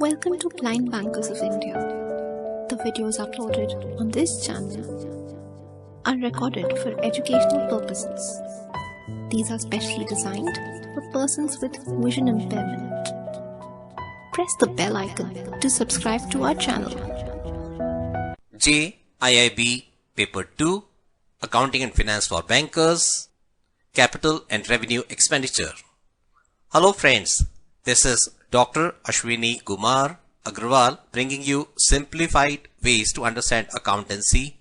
Welcome to Blind Bankers of India. The videos uploaded on this channel are recorded for educational purposes. These are specially designed for persons with vision impairment. Press the bell icon to subscribe to our channel. JIIB Paper 2 Accounting and Finance for Bankers, Capital and Revenue Expenditure. Hello friends, this is Dr. Ashwini Kumar Agrawal bringing you simplified ways to understand accountancy.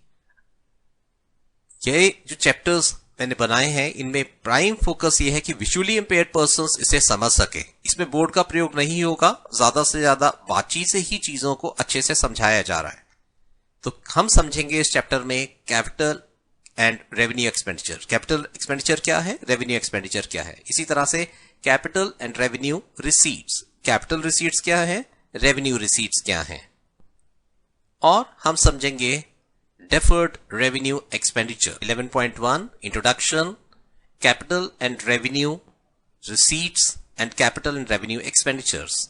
ये जो chapters मैंने बनाए हैं इनमें prime focus ये है कि visually impaired persons इसे समझ सके. इसमें बोर्ड का प्रयोग नहीं होगा, ज्यादा से ज्यादा बातचीत से ही चीजों को अच्छे से समझाया जा रहा है. तो हम समझेंगे इस चैप्टर में capital and revenue expenditure. Capital expenditure क्या है, रेवेन्यू एक्सपेंडिचर क्या है. इसी तरह से capital and revenue receipts. Capital receipts क्या है, रेवेन्यू रिसीट्स क्या है. और हम समझेंगे deferred revenue expenditure. 11.1 introduction, capital and revenue receipts and capital and revenue expenditures.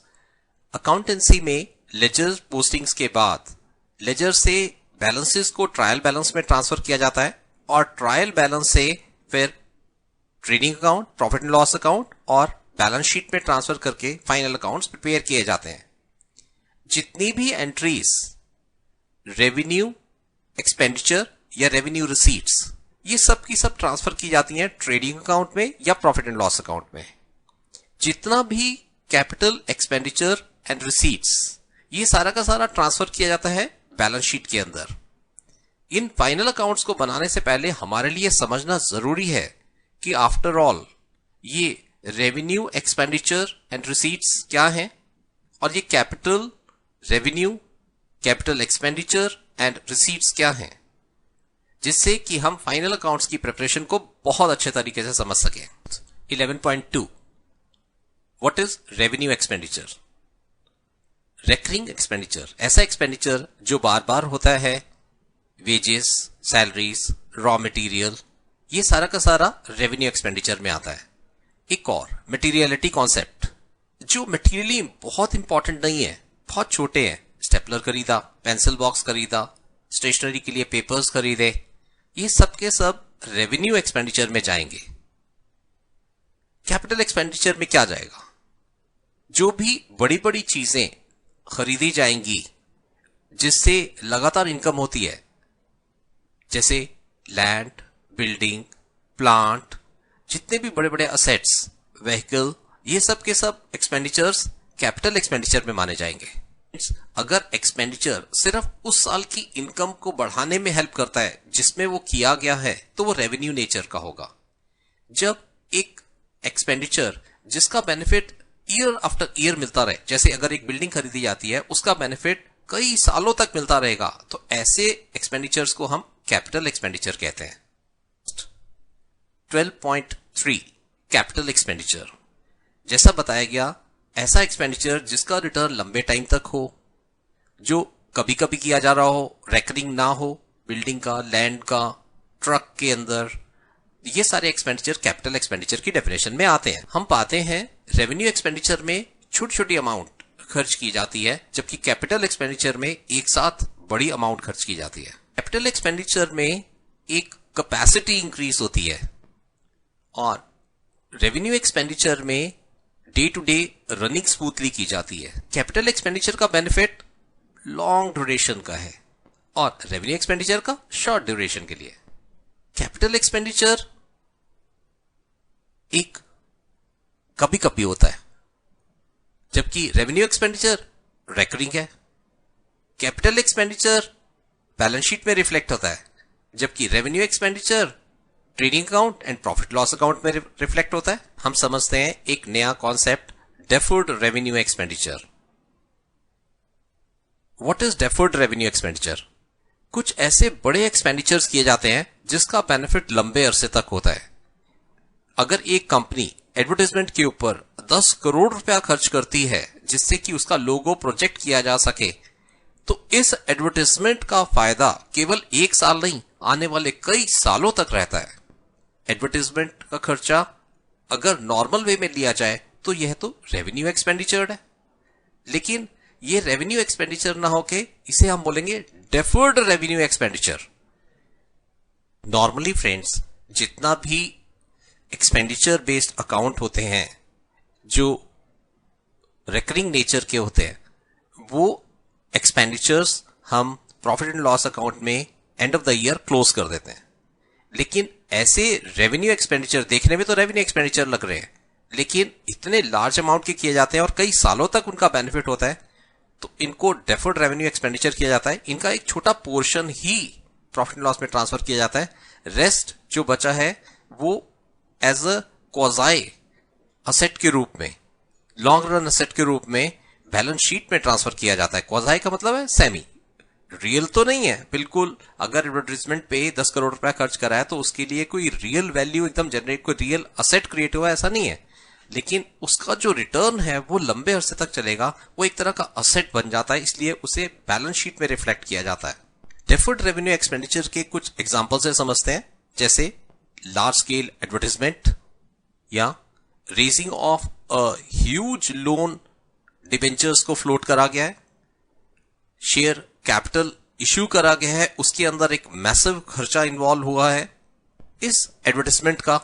Accountancy में लेजर पोस्टिंग्स के बाद लेजर से बैलेंसेस को ट्रायल बैलेंस में ट्रांसफर किया जाता है और ट्रायल बैलेंस से फिर trading account, profit and loss account और बैलेंस शीट में ट्रांसफर करके फाइनल अकाउंट्स प्रिपेयर किए जाते हैं. जितनी भी एंट्रीज रेवेन्यू एक्सपेंडिचर या रेवेन्यू रिसीट्स, ये सब की सब ट्रांसफर की जाती हैं ट्रेडिंग अकाउंट में या प्रॉफिट एंड लॉस अकाउंट में. जितना भी कैपिटल एक्सपेंडिचर एंड रिसीट्स, ये सारा का सारा ट्रांसफर किया जाता है बैलेंस शीट के अंदर. इन फाइनल अकाउंट्स को बनाने से पहले हमारे लिए समझना जरूरी है कि आफ्टर ऑल ये रेवेन्यू एक्सपेंडिचर एंड रिसीट्स क्या हैं और ये capital revenue, capital expenditure and receipts क्या हैं, जिससे कि हम फाइनल अकाउंट्स की प्रिपरेशन को बहुत अच्छे तरीके से समझ सकें. 11.2 what is revenue expenditure. Recurring expenditure ऐसा एक्सपेंडिचर जो बार बार होता है. वेजेस, सैलरीज, रॉ मटेरियल, ये सारा का सारा रेवेन्यू एक्सपेंडिचर में आता है. एक और मटेरियलिटी कॉन्सेप्ट, जो मटेरियली बहुत इंपॉर्टेंट नहीं है, बहुत छोटे हैं. स्टेपलर खरीदा, पेंसिल बॉक्स खरीदा, स्टेशनरी के लिए पेपर्स खरीदे, ये सब के सब रेवेन्यू एक्सपेंडिचर में जाएंगे. कैपिटल एक्सपेंडिचर में क्या जाएगा, जो भी बड़ी बड़ी चीजें खरीदी जाएंगी जिससे लगातार इनकम होती है, जैसे लैंड, बिल्डिंग, प्लांट, जितने भी बड़े बड़े असेट्स, व्हीकल, ये सब के सब एक्सपेंडिचर्स कैपिटल एक्सपेंडिचर में माने जाएंगे. अगर एक्सपेंडिचर सिर्फ उस साल की इनकम को बढ़ाने में हेल्प करता है जिसमें वो किया गया है, तो वो रेवेन्यू नेचर का होगा. जब एक एक्सपेंडिचर जिसका बेनिफिट ईयर आफ्टर ईयर मिलता रहे, जैसे अगर एक बिल्डिंग खरीदी जाती है उसका बेनिफिट कई सालों तक मिलता रहेगा, तो ऐसे एक्सपेंडिचर्स को हम कैपिटल एक्सपेंडिचर कहते हैं. 12.3 कैपिटल एक्सपेंडिचर. जैसा बताया गया, ऐसा एक्सपेंडिचर जिसका रिटर्न लंबे टाइम तक हो, जो कभी कभी किया जा रहा हो, रेकरिंग ना हो, बिल्डिंग का, लैंड का, ट्रक के अंदर, ये सारे एक्सपेंडिचर कैपिटल एक्सपेंडिचर की डेफिनेशन में आते हैं. हम पाते हैं रेवेन्यू एक्सपेंडिचर में छोटी छोटी अमाउंट खर्च की जाती है, जबकि कैपिटल एक्सपेंडिचर में एक साथ बड़ी अमाउंट खर्च की जाती है. कैपिटल एक्सपेंडिचर में एक कैपेसिटी इंक्रीज होती है और रेवेन्यू एक्सपेंडिचर में day to day running smoothly की जाती है. कैपिटल एक्सपेंडिचर का बेनिफिट लॉन्ग ड्यूरेशन का है और रेवेन्यू एक्सपेंडिचर का शॉर्ट ड्यूरेशन के लिए. कैपिटल एक्सपेंडिचर एक कभी कभी होता है, जबकि रेवेन्यू एक्सपेंडिचर रेकरिंग है. कैपिटल एक्सपेंडिचर बैलेंस शीट में रिफ्लेक्ट होता है, जबकि revenue expenditure trading account and profit loss account में रिफ्लेक्ट होता है. हम समझते हैं एक नया concept, deferred revenue expenditure. What is deferred revenue expenditure. कुछ ऐसे बड़े एक्सपेंडिचर्स किए जाते हैं जिसका बेनिफिट लंबे अरसे तक होता है. अगर एक कंपनी एडवर्टाइजमेंट के ऊपर 10 करोड़ रुपया खर्च करती है जिससे कि उसका लोगो प्रोजेक्ट किया जा सके, तो इस एडवर्टाइजमेंट का फायदा केवल एक साल नहीं, आने वाले कई सालों तक रहता है. एडवर्टाइजमेंट का खर्चा अगर नॉर्मल वे में लिया जाए तो यह तो रेवेन्यू एक्सपेंडिचर है, लेकिन ये रेवेन्यू एक्सपेंडिचर ना होके इसे हम बोलेंगे deferred revenue expenditure. Normally friends, जितना भी एक्सपेंडिचर बेस्ड अकाउंट होते हैं जो रिकरिंग नेचर के होते हैं, वो एक्सपेंडिचर्स हम प्रॉफिट एंड लॉस अकाउंट में end of the year close कर देते हैं। लेकिन ऐसे रेवेन्यू एक्सपेंडिचर देखने में तो रेवेन्यू एक्सपेंडिचर लग रहे हैं, लेकिन इतने लार्ज अमाउंट के किए जाते हैं और कई सालों तक उनका बेनिफिट होता है, तो इनको डेफर्ड रेवेन्यू एक्सपेंडिचर किया जाता है। इनका एक छोटा portion he profit and loss में ट्रांसफर किया जाता है, रेस्ट जो बचा है वो एज अ क्वाज़ाई असेट के रूप में, लॉन्ग रन असेट के रूप में बैलेंस शीट में ट्रांसफर किया जाता है। क्वाज़ाई का मतलब है सेमी, रियल तो नहीं है बिल्कुल। अगर एडवर्टाइजमेंट पे 10 करोड़ रुपया खर्च करा है तो उसके लिए कोई रियल वैल्यू एकदम जनरेट, कोई रियल असेट क्रिएट हुआ ऐसा नहीं है, लेकिन उसका जो रिटर्न है वो लंबे अरसे तक चलेगा, वो एक तरह का असेट बन जाता है, इसलिए उसे बैलेंस शीट में रिफ्लेक्ट किया जाता है। डेफर्ड रेवेन्यू एक्सपेंडिचर के कुछ एग्जांपल से समझते हैं, जैसे लार्ज स्केल एडवर्टाइजमेंट या raising of a huge loan, debentures को फ्लोट करा गया है, शेयर कैपिटल इश्यू करा गया है, उसके अंदर एक मैसिव खर्चा इन्वॉल्व हुआ है। इस एडवर्टाइजमेंट का,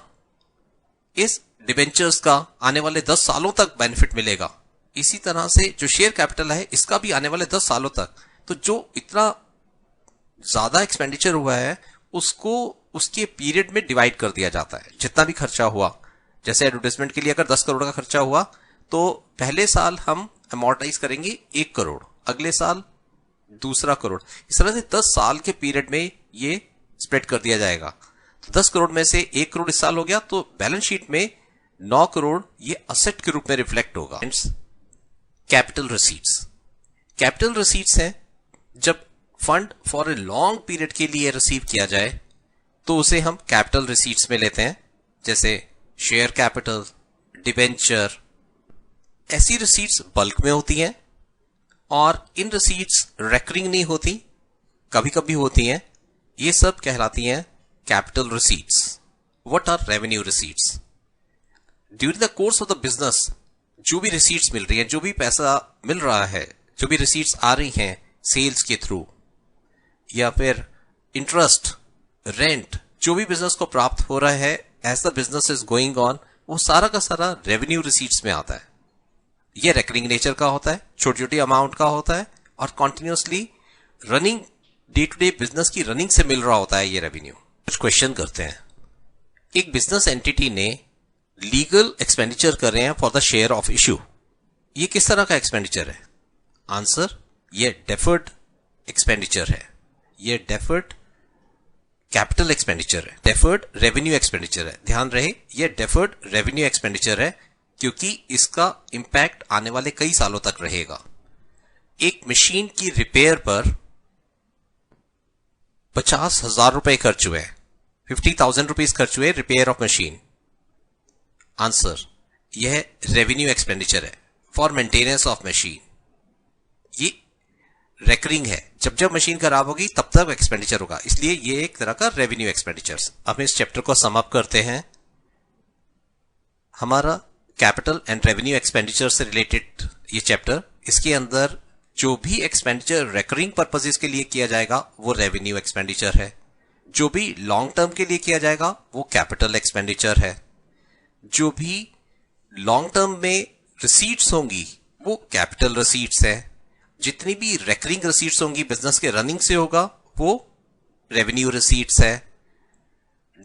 इस डिबेंचर्स का आने वाले 10 सालों तक बेनिफिट मिलेगा। इसी तरह से जो शेयर कैपिटल है इसका भी आने वाले 10 सालों तक। तो जो इतना ज्यादा एक्सपेंडिचर हुआ है उसको उसके पीरियड में डिवाइड कर दिया जाता है। जितना भी खर्चा हुआ, जैसे एडवर्टाइजमेंट के लिए अगर 10 करोड़ का खर्चा हुआ तो पहले साल हम अमोर्टाइज करेंगे 1 करोड़, अगले साल दूसरा करोड़, इस तरह से 10 साल के पीरियड में ये स्प्रेड कर दिया जाएगा। तो 10 करोड़ में से 1 करोड़ इस साल हो गया, तो बैलेंस शीट में 9 करोड़ ये असेट के रूप में रिफ्लेक्ट होगा। कैपिटल रिसीट्स, कैपिटल रिसीट्स हैं जब fund for a long period के लिए रिसीव किया जाए तो उसे हम कैपिटल रिसीट्स में लेते हैं, जैसे शेयर कैपिटल, डिबेंचर। ऐसी रिसीट्स बल्क में होती हैं और इन रिसीट्स रेकरिंग नहीं होती, कभी कभी होती हैं। ये सब कहलाती हैं capital receipts. What are revenue receipts? During the course of the business जो भी रिसीट्स मिल रही है, जो भी पैसा मिल रहा है, जो भी रिसीट्स आ रही हैं सेल्स के थ्रू या फिर इंटरेस्ट, रेंट, जो भी बिजनेस को प्राप्त हो रहा है as the business is going on, वो सारा का सारा रेवेन्यू रिसीट्स में आता है। ये रेकरिंग नेचर का होता है, छोटी छोटी अमाउंट का होता है और continuously running, day to day business की रनिंग से मिल रहा होता है ये रेवेन्यू। कुछ क्वेश्चन करते हैं। एक बिजनेस एंटिटी ने लीगल एक्सपेंडिचर कर रहे हैं for the share of issue, ये किस तरह का एक्सपेंडिचर है? आंसर, ये डेफर्ड एक्सपेंडिचर है, ये डेफर्ड कैपिटल एक्सपेंडिचर है, डेफर्ड रेवेन्यू एक्सपेंडिचर है। ध्यान रहे ये डेफर्ड रेवेन्यू एक्सपेंडिचर है क्योंकि इसका इंपैक्ट आने वाले कई सालों तक रहेगा। एक मशीन की रिपेयर पर 50,000 रुपए खर्च हुए, 50,000 रुपीज खर्च हुए रिपेयर ऑफ मशीन। आंसर, यह रेवेन्यू एक्सपेंडिचर है फॉर मेंटेनेंस ऑफ मशीन। ये रेकरिंग है, जब जब मशीन खराब होगी तब तक एक्सपेंडिचर होगा, इसलिए ये एक तरह का रेवेन्यू एक्सपेंडिचर। अब इस चैप्टर को सम अप करते हैं। हमारा कैपिटल एंड रेवेन्यू एक्सपेंडिचर से रिलेटेड ये चैप्टर, इसके अंदर जो भी एक्सपेंडिचर रेकरिंग पर्पसेस के लिए किया जाएगा वो रेवेन्यू एक्सपेंडिचर है, जो भी लॉन्ग टर्म के लिए किया जाएगा वो कैपिटल एक्सपेंडिचर है, जो भी लॉन्ग टर्म में रिसीट्स होंगी वो कैपिटल रिसीट्स है, जितनी भी रेकरिंग रिसीट्स होंगी बिजनेस के रनिंग से होगा वो रेवेन्यू रिसीट्स है।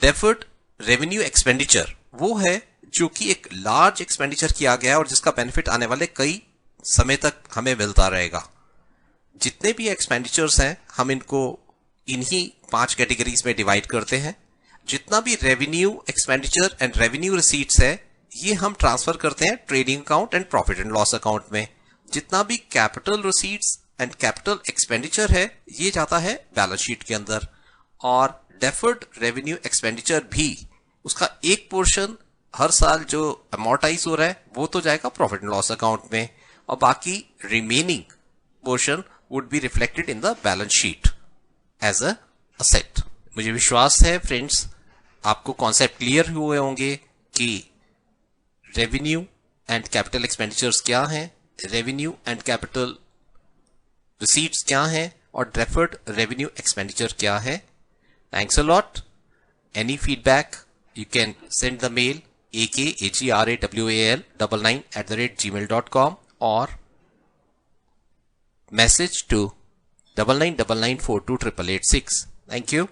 डेफर्ड रेवेन्यू एक्सपेंडिचर वो है जो कि एक लार्ज एक्सपेंडिचर किया गया है और जिसका बेनिफिट आने वाले कई समय तक हमें मिलता रहेगा। जितने भी एक्सपेंडिचर्स हैं हम इनको इन्हीं 5 कैटेगरीज में डिवाइड करते हैं। जितना भी revenue expenditure and revenue receipts है ये हम ट्रांसफर करते हैं trading account and profit and loss account में। जितना भी capital receipts and capital expenditure है ये जाता है बैलेंस शीट के अंदर, और डेफर्ड रेवेन्यू एक्सपेंडिचर भी उसका एक पोर्शन हर साल जो अमोर्टाइज हो रहा है वो तो जाएगा प्रॉफिट एंड लॉस अकाउंट में, और बाकी remaining portion would be reflected in the balance sheet as a asset. मुझे विश्वास है फ्रेंड्स आपको कॉन्सेप्ट क्लियर हुए होंगे कि रेवेन्यू एंड कैपिटल एक्सपेंडिचर्स क्या हैं, रेवेन्यू एंड कैपिटल रिसीट्स क्या हैं और डेफर्ड रेवेन्यू एक्सपेंडिचर क्या है. Thanks a lot. Any feedback you can send the mail akharawal99@gmail.com or message to 9999428886. Thank you.